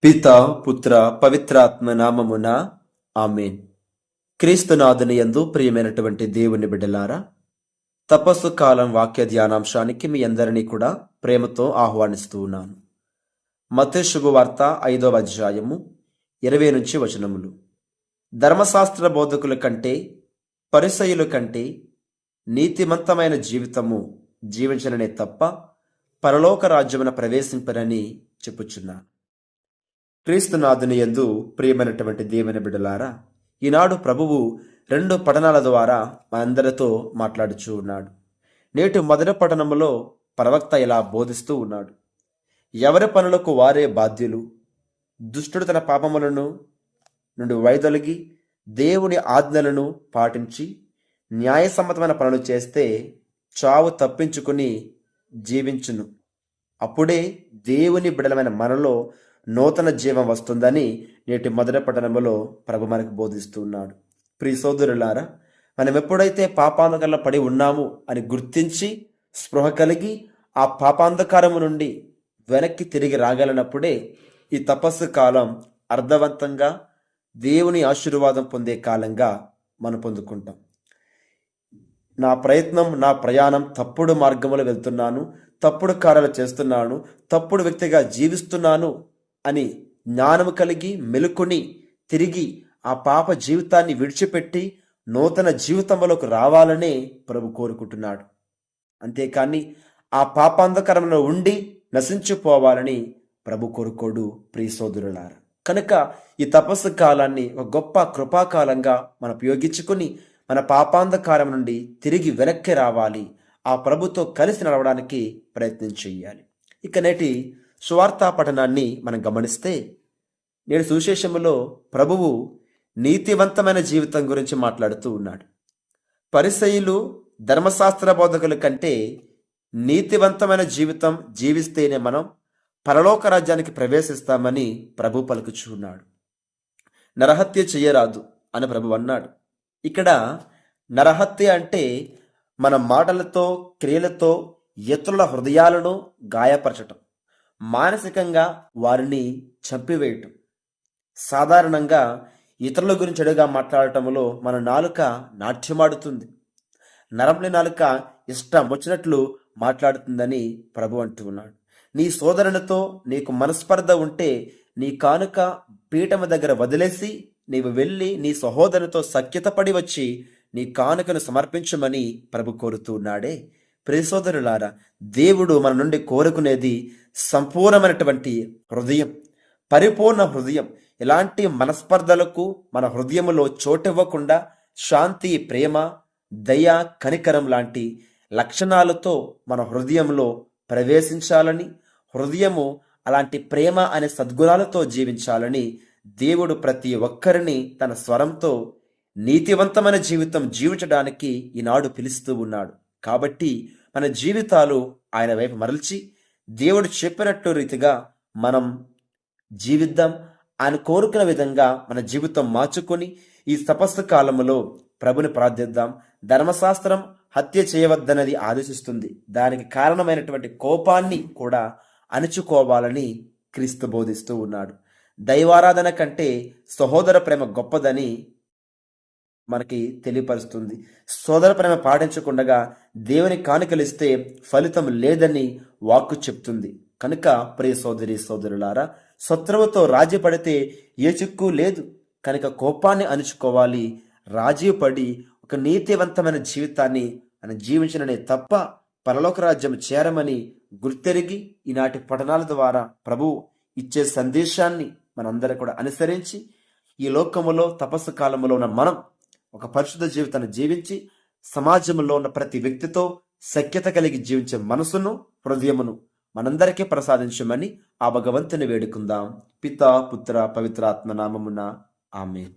పిత పుత్ర పవిత్రాత్మ నామమున ఆమేన్. క్రీస్తునాథుని యందు ప్రియమైనటువంటి దేవుని బిడ్డలారా, తపస్సు కాలం వాక్య ధ్యానాంశానికి మీ అందరినీ కూడా ప్రేమతో ఆహ్వానిస్తూ ఉన్నాను. మత్తయి శుభవార్త 5వ అధ్యాయము 20 నుంచి వచనములు. ధర్మశాస్త్ర బోధకుల కంటే పరిసయ్యుల కంటే నీతిమంతమైన జీవితము జీవించననే తప్ప పరలోక రాజ్యమున ప్రవేశింపరని చెప్పుచున్నాను. క్రీస్తునాథుని యందు ప్రియమైనటువంటి దేవుని బిడ్డలారా, ఈనాడు ప్రభువు 2 పఠనాల ద్వారా మనందరితో మాట్లాడుచూ ఉన్నాడు. నేటి మొదటి పఠనములో ప్రవక్త ఇలా బోధిస్తూ ఉన్నాడు. ఎవరి పనులకు వారే బాధ్యులు, దుష్టుడు తన పాపములను నుండి వైదొలిగి దేవుని ఆజ్ఞలను పాటించి న్యాయసమ్మతమైన పనులు చేస్తే చావు తప్పించుకుని జీవించును. అప్పుడే దేవుని బిడలమైన మనలో నూతన జీవం వస్తుందని నేటి మొదటి పట్టణములో ప్రభు మనకు బోధిస్తున్నాడు. ప్రియ సోదరులారా, మనం ఎప్పుడైతే పాపాంధకారంలో పడి ఉన్నాము అని గుర్తించి స్పృహ కలిగి ఆ పాపాంధకారము నుండి వెనక్కి తిరిగి రాగలిగినప్పుడే ఈ తపస్సు కాలం అర్థవంతంగా దేవుని ఆశీర్వాదం పొందే కాలంగా మనం పొందుకుంటాం. నా ప్రయత్నం, నా ప్రయాణం తప్పుడు మార్గంలో వెళ్తున్నాను, తప్పుడు కార్యాలు చేస్తున్నాను, తప్పుడు వ్యక్తిగా జీవిస్తున్నాను అని జ్ఞానము కలిగి మెలుకొని తిరిగి ఆ పాప జీవితాన్ని విడిచిపెట్టి నూతన జీవితంలోకి రావాలనే ప్రభు కోరుకుంటున్నాడు. అంతేకాని ఆ పాపాంధకరంలో ఉండి నశించిపోవాలని ప్రభు కోరుకోడు. ప్రియ సోదరులారా, కనుక ఈ తపస్సు కాలాన్ని ఒక గొప్ప కృపాకాలంగా మనం ఉపయోగించుకుని మన పాపాంధకారం నుండి తిరిగి వెనక్కి రావాలి, ఆ ప్రభుతో కలిసి నడవడానికి ప్రయత్నం చేయాలి. ఇక నేటి సువార్తా పఠనాన్ని మనం గమనిస్తే, నేడు సువిశేషములో ప్రభువు నీతివంతమైన జీవితం గురించి మాట్లాడుతూ ఉన్నాడు. పరిసయ్యులు ధర్మశాస్త్ర బోధకుల కంటే నీతివంతమైన జీవితం జీవిస్తేనే మనం పరలోక రాజ్యానికి ప్రవేశిస్తామని ప్రభు పలుకుచున్నాడు. నరహత్య చేయరాదు అని ప్రభు అన్నాడు. ఇక్కడ నరహత్య అంటే మన మాటలతో క్రియలతో ఇతరుల హృదయాలను గాయపరచటం, మానసికంగా వారిని చంపివేయటం. సాధారణంగా ఇతరుల గురించి చెడుగా మాట్లాడటంలో మన నాలుక నాట్యమాడుతుంది. నరంని నాలుక ఇష్టం వచ్చినట్లు మాట్లాడుతుందని ప్రభు అంటూ ఉన్నాడు. నీ సోదరునితో నీకు మనస్పర్ధ ఉంటే నీ కానుక పీఠము దగ్గర వదిలేసి నీవు వెళ్ళి నీ సహోదరునితో సఖ్యత పడి వచ్చి నీ కానుకను సమర్పించమని ప్రభు కోరుతూ ఉన్నాడే. ప్రియ సోదరులారా, దేవుడు మన నుండి కోరుకునేది సంపూర్ణమైనటువంటి హృదయం, పరిపూర్ణ హృదయం. ఎలాంటి మనస్పర్ధలకు మన హృదయములో చోటివ్వకుండా శాంతి, ప్రేమ, దయ, కనికరం లాంటి లక్షణాలతో మన హృదయంలో ప్రవేశించాలని, హృదయము అలాంటి ప్రేమ అనే సద్గుణాలతో జీవించాలని దేవుడు ప్రతి ఒక్కరిని తన స్వరంతో నీతివంతమైన జీవితం జీవించడానికి ఈనాడు పిలుస్తూ ఉన్నాడు. కాబట్టి మన జీవితాలు ఆయన వైపు మరల్చి దేవుడు చెప్పినట్టు రీతిగా మనం జీవిద్దాం. ఆయన కోరుకున్న విధంగా మన జీవితం మార్చుకొని ఈ తపస్సు కాలంలో ప్రభుని ప్రార్థిద్దాం. ధర్మశాస్త్రం హత్య చేయవద్దన్నది ఆదేశిస్తుంది. దానికి కారణమైనటువంటి కోపాన్ని కూడా అణుచుకోవాలని క్రీస్తు బోధిస్తూ ఉన్నాడు. దైవారాధన కంటే సహోదర ప్రేమ గొప్పదని మనకి తెలియపరుస్తుంది. సోదర ప్రేమ పాటించకుండా దేవుని కానుకలిస్తే ఫలితం లేదని వాక్కు చెప్తుంది. కనుక ప్రియ సోదరి సోదరులారా, శత్రువుతో రాజీ పడితే ఏ చిక్కు లేదు. కనుక కోపాన్ని అణుచుకోవాలి. రాజీ పడి ఒక నీతివంతమైన జీవితాన్ని మనం జీవించడమే తప్ప పరలోక రాజ్యం చేరమని గుర్తెరిగి ఈనాటి పఠనాల ద్వారా ప్రభు ఇచ్చే సందేశాన్ని మనందరం కూడా అనుసరించి ఈ లోకములో తపస్సు కాలంలో ఉన్న మనం ఒక పరిశుద్ధ జీవితాన్ని జీవించి సమాజంలో ఉన్న ప్రతి వ్యక్తితో సఖ్యత కలిగి జీవించే మనసును, హృదయమును మనందరికీ ప్రసాదించమని ఆ భగవంతుని వేడుకుందాం. పిత పుత్ర పవిత్రాత్మ నామమున ఆమేన్.